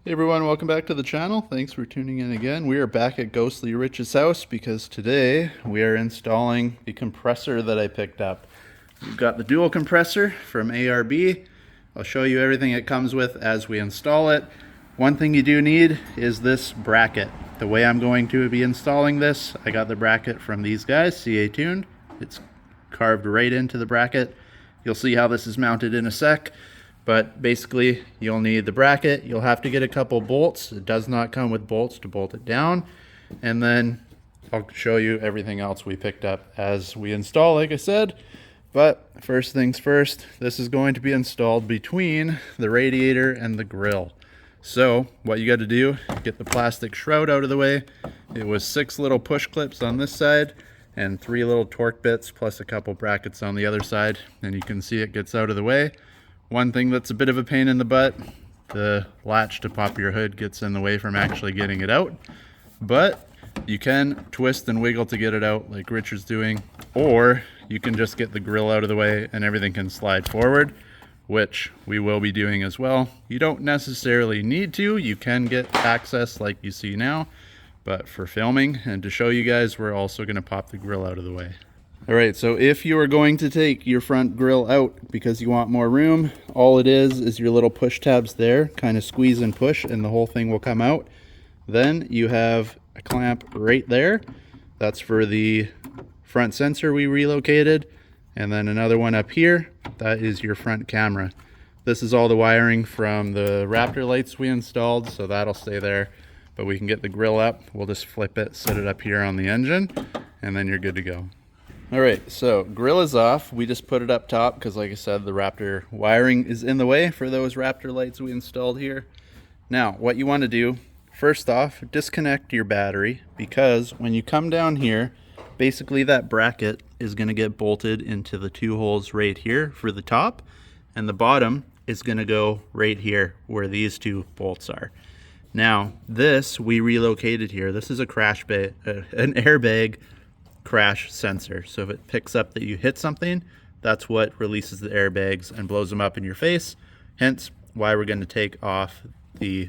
Hey everyone, welcome back to the channel. Thanks for tuning in again. We are back at Ghostly Rich's house because today we are installing the compressor that I picked up. We've got the dual compressor from ARB. I'll show you everything it comes with as we install it. One thing you do need is this bracket. The way I'm going to be installing this, I got the bracket from these guys, CA Tuned. It's carved right into the bracket. You'll see how this is mounted in a sec. But basically, you'll need the bracket. You'll have to get a couple bolts. It does not come with bolts to bolt it down. And then I'll show you everything else we picked up as we install, like I said. But first things first, this is going to be installed between the radiator and the grill. So what you got to do, get the plastic shroud out of the way. It was 6 little push clips on this side and 3 little torque bits plus a couple brackets on the other side. And you can see it gets out of the way. One thing that's a bit of a pain in the butt, the latch to pop your hood gets in the way from actually getting it out. But you can twist and wiggle to get it out like Richard's doing, or you can just get the grill out of the way and everything can slide forward, which we will be doing as well. You don't necessarily need to. You can get access like you see now, but for filming and to show you guys, we're also going to pop the grill out of the way. All right, so if you are going to take your front grill out because you want more room, all it is your little push tabs there, kind of squeeze and push and the whole thing will come out. Then you have a clamp right there. That's for the front sensor we relocated. And then another one up here, that is your front camera. This is all the wiring from the Raptor lights we installed, so that'll stay there. But we can get the grill up, we'll just flip it, set it up here on the engine, and then you're good to go. Alright, so grill is off. We just put it up top because, like I said, the Raptor wiring is in the way for those Raptor lights we installed here. Now, what you want to do, first off, disconnect your battery, because when you come down here, basically that bracket is going to get bolted into the 2 holes right here for the top, and the bottom is going to go right here where these 2 bolts are. Now, this we relocated here. This is a crash bag, an airbag crash sensor. So if it picks up that you hit something, that's what releases the airbags and blows them up in your face. Hence why we're going to take off the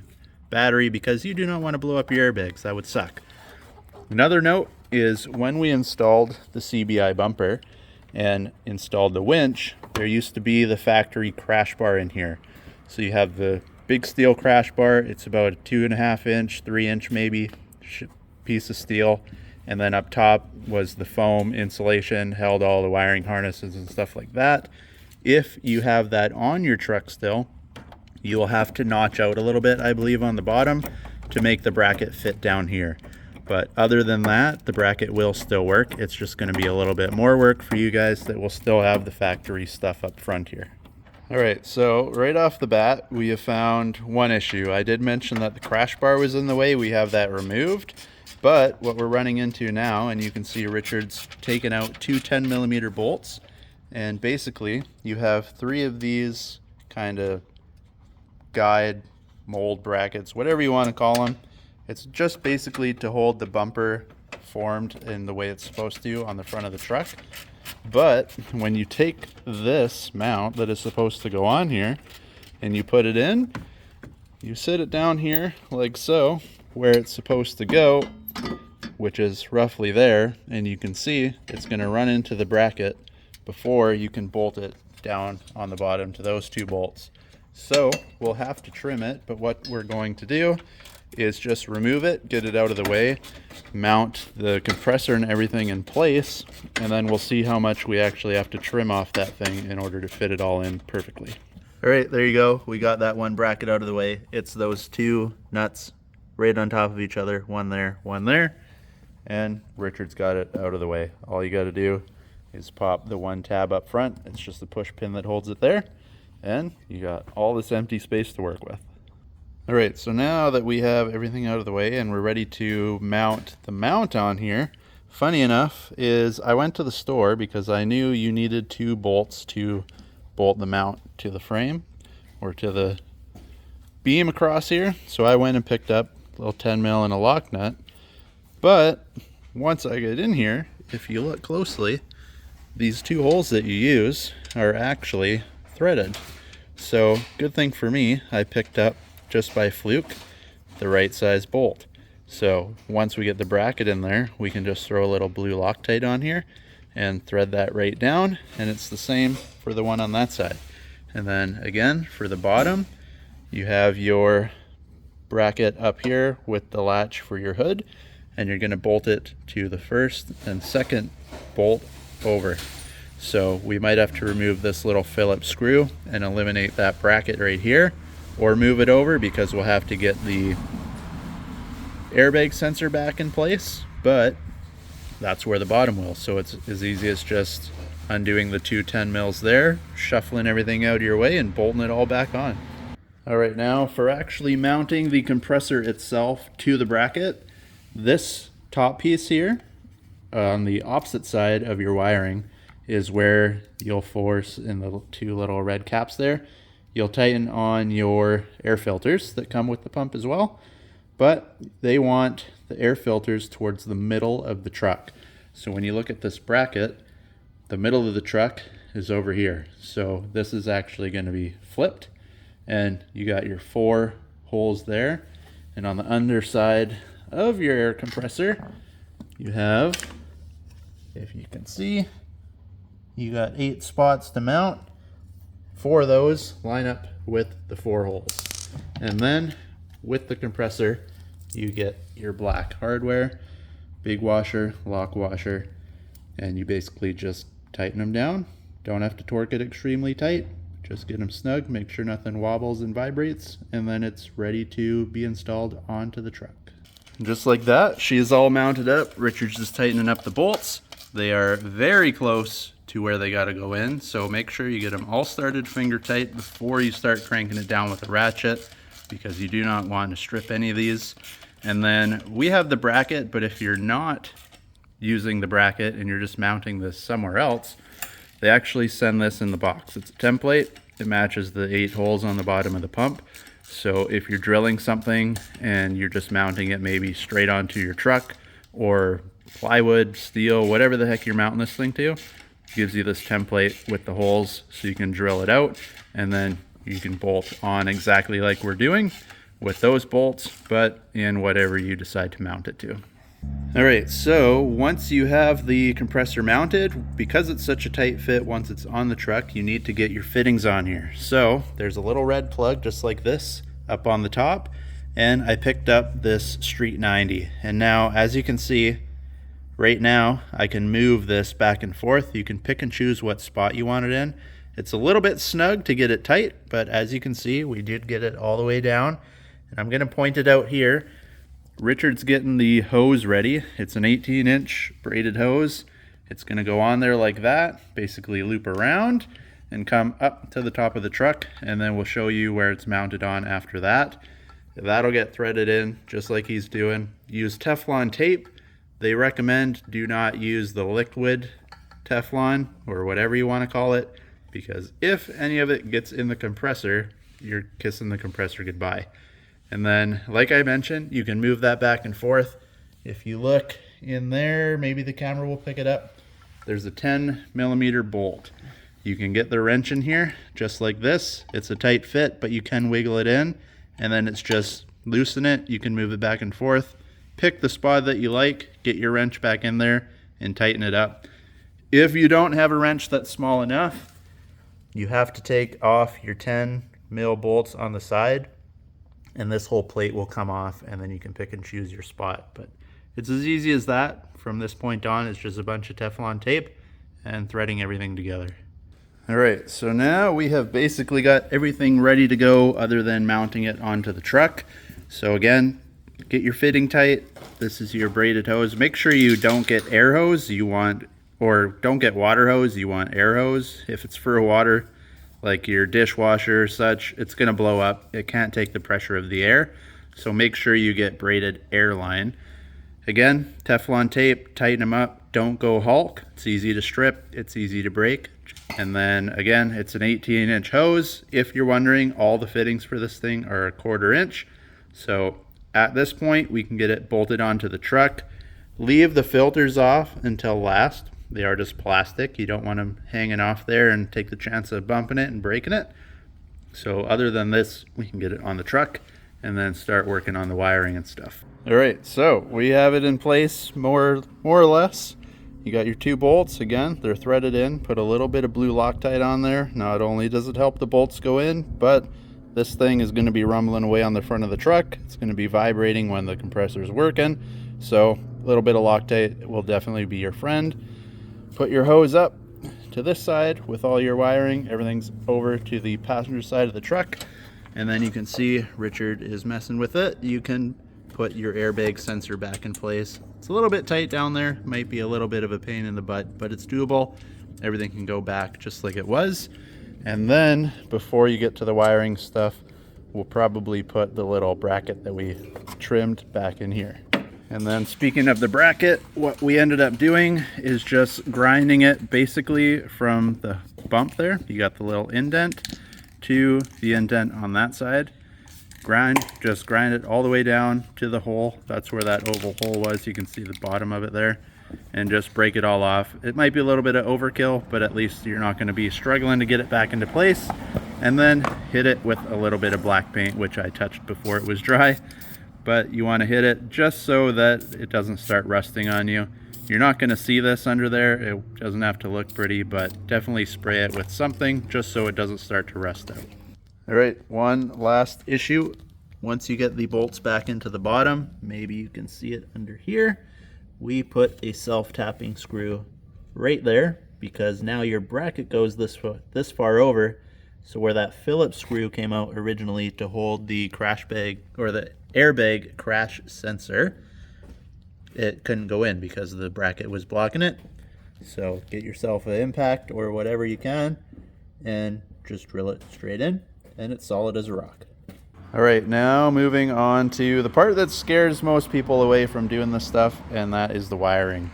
battery, because you do not want to blow up your airbags. That would suck. Another note is when we installed the CBI bumper and installed the winch, there used to be the factory crash bar in here. So you have the big steel crash bar. It's about a 2.5 inch, 3 inch maybe piece of steel. And then up top was the foam insulation, held all the wiring harnesses and stuff like that. If you have that on your truck still, you will have to notch out a little bit, I believe, on the bottom to make the bracket fit down here. But other than that, the bracket will still work. It's just going to be a little bit more work for you guys that will still have the factory stuff up front here. All right, so right off the bat, we have found one issue. I did mention that the crash bar was in the way. We have that removed. But what we're running into now, and you can see Richard's taken out 2 10mm bolts, and basically you have 3 of these kind of guide mold brackets, whatever you want to call them. It's just basically to hold the bumper formed in the way it's supposed to on the front of the truck. But when you take this mount that is supposed to go on here and you put it in, you sit it down here like so, where it's supposed to go, which is roughly there, and you can see it's going to run into the bracket before you can bolt it down on the bottom to those 2 bolts. So we'll have to trim it, but what we're going to do is just remove it, get it out of the way, mount the compressor and everything in place, and then we'll see how much we actually have to trim off that thing in order to fit it all in perfectly. All right, there you go. We got that one bracket out of the way. It's those 2 nuts right on top of each other, one there, and Richard's got it out of the way. All you got to do is pop the 1 tab up front. It's just the push pin that holds it there, and you got all this empty space to work with. All right, so now that we have everything out of the way and we're ready to mount the mount on here, funny enough is I went to the store because I knew you needed 2 bolts to bolt the mount to the frame or to the beam across here. So I went and picked up a little 10mm and a lock nut. But once I get in here, if you look closely, these 2 holes that you use are actually threaded. So good thing for me, I picked up just by fluke, the right size bolt. So once we get the bracket in there, we can just throw a little blue Loctite on here and thread that right down, and it's the same for the one on that side. And then again, for the bottom, you have your bracket up here with the latch for your hood, and you're going to bolt it to the first and second bolt over. So we might have to remove this little Phillips screw and eliminate that bracket right here, or move it over because we'll have to get the airbag sensor back in place, but that's where the bottom will. So it's as easy as just undoing the two 10 mils there, shuffling everything out of your way, and bolting it all back on. All right, now for actually mounting the compressor itself to the bracket, this top piece here on the opposite side of your wiring is where you'll force in the two little red caps there. You'll tighten on your air filters that come with the pump as well, but they want the air filters towards the middle of the truck. So when you look at this bracket, the middle of the truck is over here. So this is actually going to be flipped, and you got your 4 holes there. And on the underside of your air compressor, you have, if you can see, you got 8 spots to mount. 4 of those line up with the 4 holes. And then with the compressor, you get your black hardware, big washer, lock washer, and you basically just tighten them down. Don't have to torque it extremely tight. Just get them snug, make sure nothing wobbles and vibrates, and then it's ready to be installed onto the truck. Just like that, she is all mounted up. Richard's just tightening up the bolts. They are very close to where they got to go in, so make sure you get them all started finger tight before you start cranking it down with a ratchet, because you do not want to strip any of these. And then we have the bracket, but if you're not using the bracket and you're just mounting this somewhere else, they actually send this in the box. It's a template. It matches the 8 holes on the bottom of the pump. So if you're drilling something and you're just mounting it maybe straight onto your truck, or plywood, steel, whatever the heck you're mounting this thing to, gives you this template with the holes so you can drill it out, and then you can bolt on exactly like we're doing with those bolts, but in whatever you decide to mount it to. All right, so once you have the compressor mounted, because it's such a tight fit once it's on the truck, you need to get your fittings on here. So there's a little red plug just like this up on the top, and I picked up this Street 90. And now, as you can see, right now I can move this back and forth. You can pick and choose what spot you want it in. It's a little bit snug to get it tight, but as you can see, we did get it all the way down. And I'm gonna point it out here. Richard's getting the hose ready. It's an 18-inch braided hose. It's gonna go on there like that, basically loop around and come up to the top of the truck, and then we'll show you where it's mounted on after that. That'll get threaded in just like he's doing. Use Teflon tape. They recommend do not use the liquid Teflon, or whatever you want to call it, because if any of it gets in the compressor, you're kissing the compressor goodbye. And then, like I mentioned, you can move that back and forth. If you look in there, maybe the camera will pick it up, there's a 10mm bolt. You can get the wrench in here just like this. It's a tight fit, but you can wiggle it in, and then it's just loosen it. You can move it back and forth. Pick the spot that you like, get your wrench back in there, and tighten it up. If you don't have a wrench that's small enough, you have to take off your 10mm bolts on the side, and this whole plate will come off, and then you can pick and choose your spot. But it's as easy as that. From this point on, it's just a bunch of Teflon tape and threading everything together. All right, so now we have basically got everything ready to go other than mounting it onto the truck. So again, get your fitting tight. This is your braided hose. Make sure you don't get air hose. Or don't get water hose. You want air hose. If it's for water, like your dishwasher or such, it's gonna blow up. It can't take the pressure of the air. So make sure you get braided air line. Again, Teflon tape, tighten them up. Don't go Hulk. It's easy to strip, it's easy to break. And then again, it's an 18-inch hose. If you're wondering, all the fittings for this thing are 1/4 inch. So at this point, we can get it bolted onto the truck. Leave the filters off until last. They are just plastic. You don't want them hanging off there and take the chance of bumping it and breaking it. So other than this, we can get it on the truck and then start working on the wiring and stuff. All right, so we have it in place more or less. You got your 2 bolts. Again, they're threaded in. Put a little bit of blue Loctite on there. Not only does it help the bolts go in, but this thing is going to be rumbling away on the front of the truck. It's going to be vibrating when the compressor is working. So a little bit of Loctite will definitely be your friend. Put your hose up to this side with all your wiring. Everything's over to the passenger side of the truck. And then you can see Richard is messing with it. You can put your airbag sensor back in place. It's a little bit tight down there. Might be a little bit of a pain in the butt, but it's doable. Everything can go back just like it was. And then before you get to the wiring stuff, we'll probably put the little bracket that we trimmed back in here. And then speaking of the bracket, what we ended up doing is just grinding it basically from the bump there. You got the little indent to the indent on that side. Just grind it all the way down to the hole. That's where that oval hole was. You can see the bottom of it there. And just break it all off. It might be a little bit of overkill, but at least you're not going to be struggling to get it back into place. And then hit it with a little bit of black paint, which I touched before it was dry. But you want to hit it just so that it doesn't start rusting on you. You're not going to see this under there. It doesn't have to look pretty, but definitely spray it with something just so it doesn't start to rust out. All right, one last issue. Once you get the bolts back into the bottom, maybe you can see it under here. We put a self-tapping screw right there because now your bracket goes this far over. So where that Phillips screw came out originally to hold the crash bag or the airbag crash sensor, it couldn't go in because the bracket was blocking it. So get yourself an impact or whatever you can and just drill it straight in, and it's solid as a rock. All right, now moving on to the part that scares most people away from doing this stuff, and that is the wiring.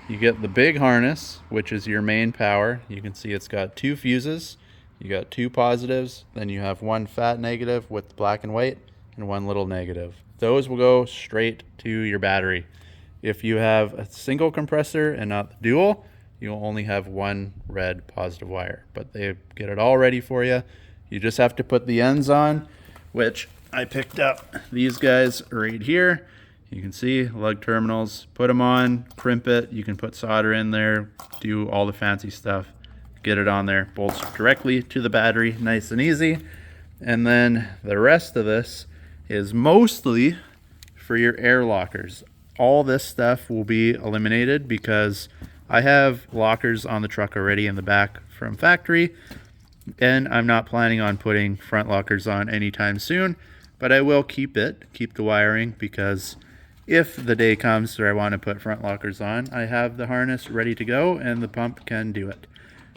You get the big harness, which is your main power. You can see it's got 2 fuses. You got 2 positives, then you have 1 fat negative with black and white, and 1 little negative. Those will go straight to your battery. If you have a single compressor and not the dual, you'll only have 1 red positive wire, but they get it all ready for you. You just have to put the ends on, which I picked up these guys right here. You can see lug terminals, put them on, crimp it. You can put solder in there, do all the fancy stuff, get it on there, bolts directly to the battery, nice and easy. And then the rest of this is mostly for your air lockers. All this stuff will be eliminated because I have lockers on the truck already in the back from factory, and I'm not planning on putting front lockers on anytime soon, but I will keep the wiring, because if the day comes where I want to put front lockers on, I have the harness ready to go and the pump can do it.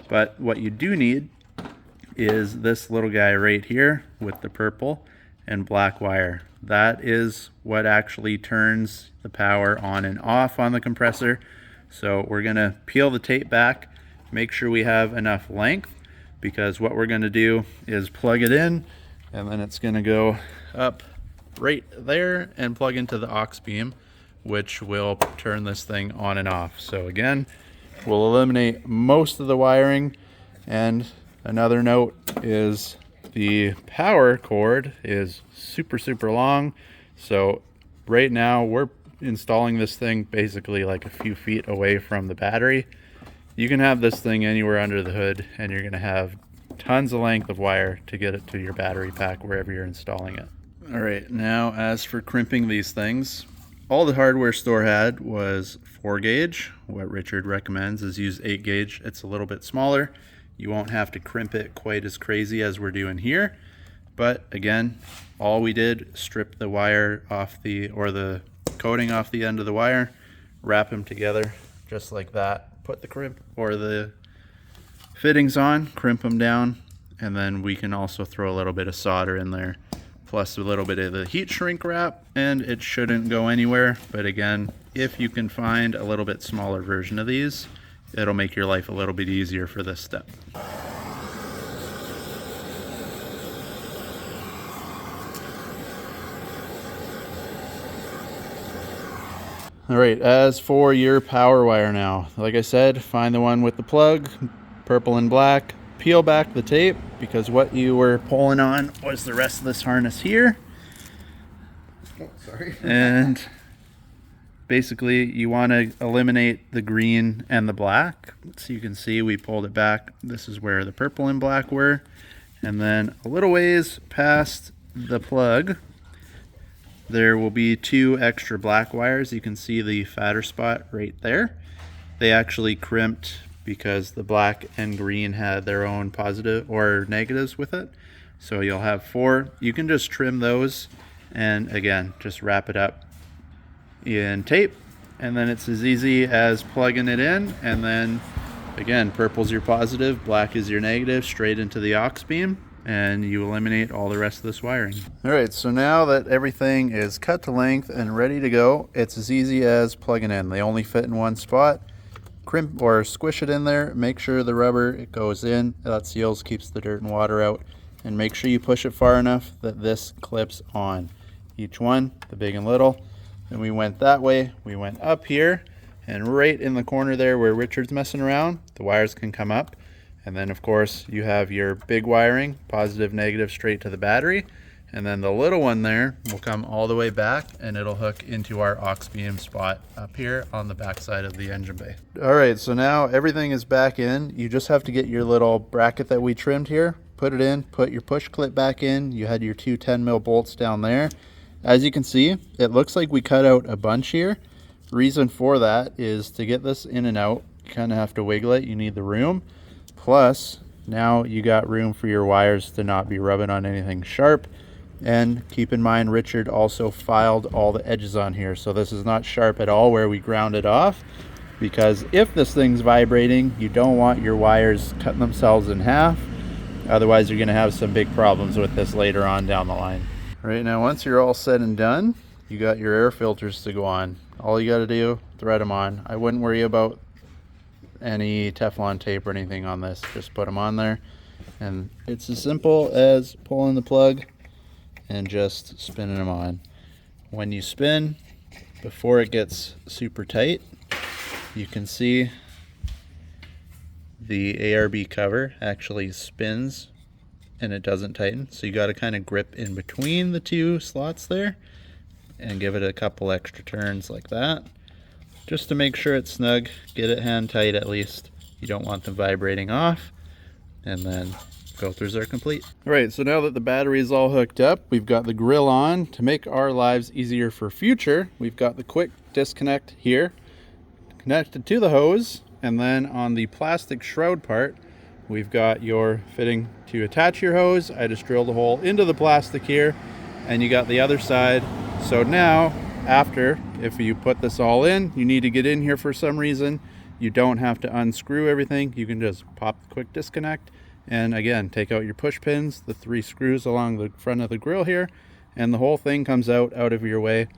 But what you do need is this little guy right here with the purple and black wire. That is what actually turns the power on and off on the compressor. So we're going to peel the tape back, make sure we have enough length, because what we're going to do is plug it in, and then it's going to go up right there and plug into the aux beam, which will turn this thing on and off. So again, we'll eliminate most of the wiring. And another note is the power cord is super long. So right now we're installing this thing basically like a few feet away from the battery. You can have this thing anywhere under the hood, and you're going to have tons of length of wire to get it to your battery pack wherever you're installing it. All right, now as for crimping these things, all the hardware store had was 4 gauge. What Richard recommends is use 8 gauge. It's a little bit smaller. You won't have to crimp it quite as crazy as we're doing here. But again, all we did, strip the wire off the coating off the end of the wire, wrap them together just like that, put the crimp or the fittings on, crimp them down, and then we can also throw a little bit of solder in there, plus a little bit of the heat shrink wrap, and it shouldn't go anywhere. But again, if you can find a little bit smaller version of these, it'll make your life a little bit easier for this step. All right, as for your power wire now, like I said, find the one with the plug, purple and black, peel back the tape, because what you were pulling on was the rest of this harness here. Oh, sorry. And basically you want to eliminate the green and the black. So you can see we pulled it back. This is where the purple and black were. And then a little ways past the plug, there will be 2 extra black wires. You can see the fatter spot right there. They actually crimped because the black and green had their own positive or negatives with it. So you'll have 4. You can just trim those and again, just wrap it up in tape. And then it's as easy as plugging it in, and then again, purple's your positive, black is your negative, straight into the aux beam, and you eliminate all the rest of this wiring. All right, so now that everything is cut to length and ready to go, it's as easy as plugging in. They only fit in one spot. Crimp or squish it in there, make sure the rubber, it goes in, that seals, keeps the dirt and water out, and make sure you push it far enough that this clips on. Each one, the big and little. And we went that way, we went up here, and right in the corner there where Richard's messing around, the wires can come up. And then of course you have your big wiring, positive, negative, straight to the battery. And then the little one there will come all the way back and it'll hook into our aux beam spot up here on the back side of the engine bay. All right, so now everything is back in. You just have to get your little bracket that we trimmed here, put it in, put your push clip back in. You had your 2 10mm bolts down there. As you can see, it looks like we cut out a bunch here. Reason for that is to get this in and out, you kind of have to wiggle it. You need the room. Plus, now you got room for your wires to not be rubbing on anything sharp. And keep in mind, Richard also filed all the edges on here. So this is not sharp at all where we ground it off. Because if this thing's vibrating, you don't want your wires cutting themselves in half. Otherwise, you're going to have some big problems with this later on down the line. Right now, once you're all said and done, you got your air filters to go on. All you got to do, thread them on. I wouldn't worry about any Teflon tape or anything on this. Just put them on there. And it's as simple as pulling the plug and just spinning them on. When you spin, before it gets super tight, you can see the ARB cover actually spins and it doesn't tighten, so you got to kind of grip in between the 2 slots there and give it a couple extra turns like that just to make sure it's snug. Get it hand tight at least. You don't want them vibrating off, and then filters are complete. All right, so now that the battery is all hooked up, we've got the grill on. To make our lives easier for future, we've got the quick disconnect here connected to the hose, and then on the plastic shroud part we've got your fitting to attach your hose. I just drilled a hole into the plastic here, and you got the other side. So now, after, if you put this all in, you need to get in here for some reason, you don't have to unscrew everything. You can just pop the quick disconnect, and again, take out your push pins, the 3 screws along the front of the grill here, and the whole thing comes out of your way,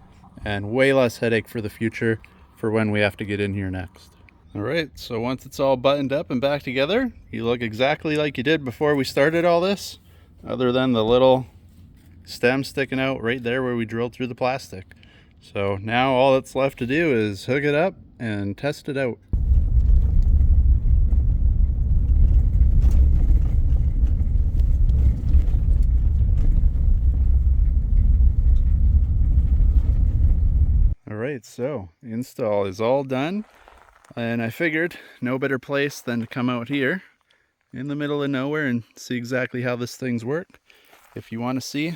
and way less headache for the future for when we have to get in here next. All right, so once it's all buttoned up and back together, you look exactly like you did before we started all this, other than the little stem sticking out right there where we drilled through the plastic. So now all that's left to do is hook it up and test it out. All right, so install is all done. And I figured no better place than to come out here in the middle of nowhere and see exactly how this thing's work. If you want to see,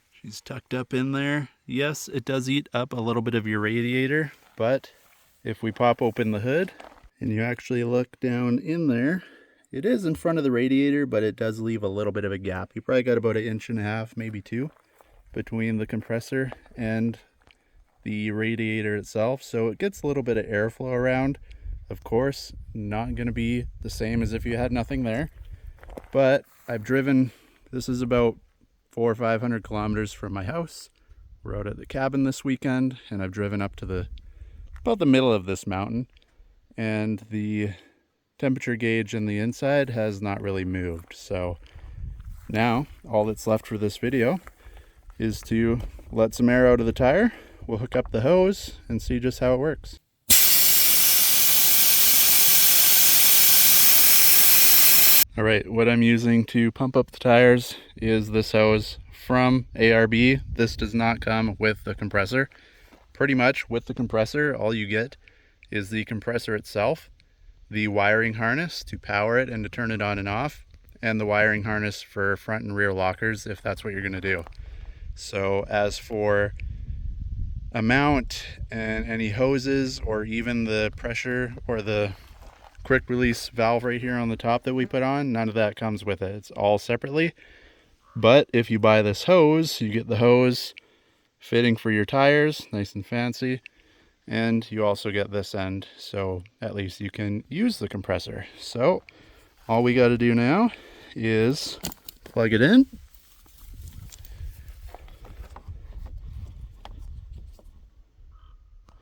she's tucked up in there. Yes, it does eat up a little bit of your radiator, but if we pop open the hood and you actually look down in there, it is in front of the radiator, but it does leave a little bit of a gap. You probably got about 1.5 inches, maybe 2, between the compressor and the radiator itself, so it gets a little bit of airflow around. Of course, not going to be the same as if you had nothing there, but I've driven, this is about 400 or 500 kilometers from my house. We're out at the cabin this weekend, and I've driven up to about the middle of this mountain, and the temperature gauge in the inside has not really moved. So now all that's left for this video is to let some air out of the tire. We'll hook up the hose and see just how it works. All right, what I'm using to pump up the tires is this hose from ARB. This does not come with the compressor. Pretty much with the compressor, all you get is the compressor itself, the wiring harness to power it and to turn it on and off, and the wiring harness for front and rear lockers if that's what you're going to do. So as for amount and any hoses or even the pressure or the quick release valve right here on the top that we put on, none of that comes with it. It's all separately. But if you buy this hose, you get the hose fitting for your tires, nice and fancy, and you also get this end, so at least you can use the compressor. So all we got to do now is plug it in.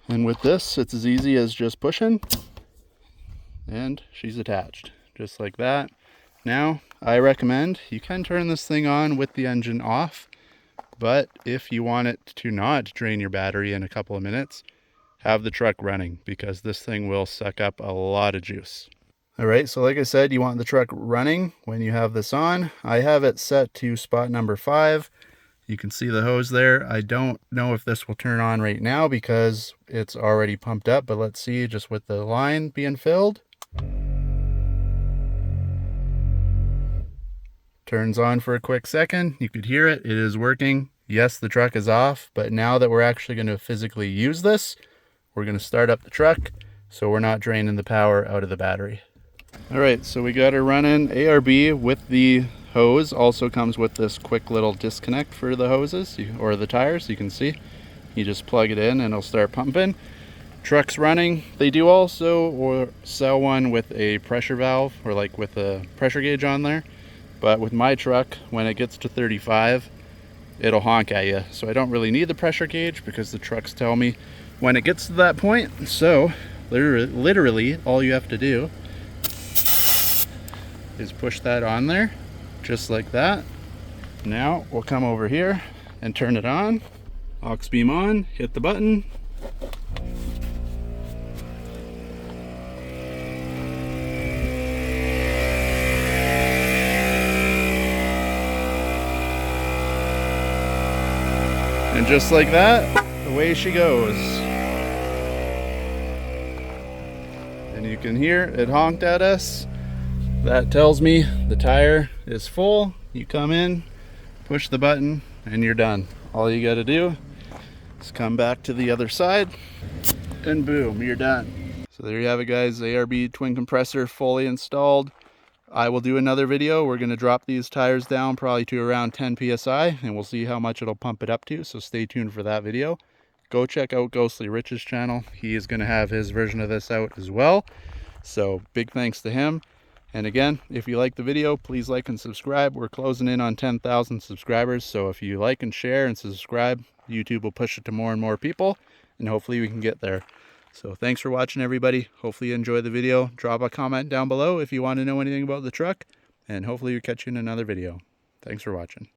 And with this, it's as easy as just pushing, and she's attached, just like that. Now, I recommend you can turn this thing on with the engine off, but if you want it to not drain your battery in a couple of minutes, have the truck running, because this thing will suck up a lot of juice. All right, so like I said, you want the truck running when you have this on. I have it set to spot number 5. You can see the hose there. I don't know if this will turn on right now because it's already pumped up, but let's see, just with the line being filled. Turns on for a quick second. You could hear it. It is working. Yes, the truck is off, but now that we're actually going to physically use this, we're going to start up the truck so we're not draining the power out of the battery. All right, so we got her running. ARB with the hose also comes with this quick little disconnect for the hoses or the tires. You can see you just plug it in and it'll start pumping. Truck's running. They do also sell one with a pressure valve or like with a pressure gauge on there, but with my truck, when it gets to 35, it'll honk at you. So I don't really need the pressure gauge because the trucks tell me when it gets to that point. So literally all you have to do is push that on there, just like that. Now we'll come over here and turn it on. Aux beam on, hit the button. And just like that, away she goes. And you can hear it honked at us. That tells me the tire is full. You come in, push the button, and you're done. All you got to do is come back to the other side, and boom, you're done. So there you have it, guys. ARB twin compressor fully installed. I will do another video. We're going to drop these tires down probably to around 10 psi, and we'll see how much it'll pump it up to, so stay tuned for that video. Go check out Ghostly Rich's channel. He is going to have his version of this out as well, so big thanks to him. And again, if you like the video, please like and subscribe. We're closing in on 10,000 subscribers, so if you like and share and subscribe, YouTube will push it to more and more people, and hopefully we can get there. So thanks for watching, everybody. Hopefully you enjoyed the video. Drop a comment down below if you want to know anything about the truck, and hopefully we'll catch you in another video. Thanks for watching.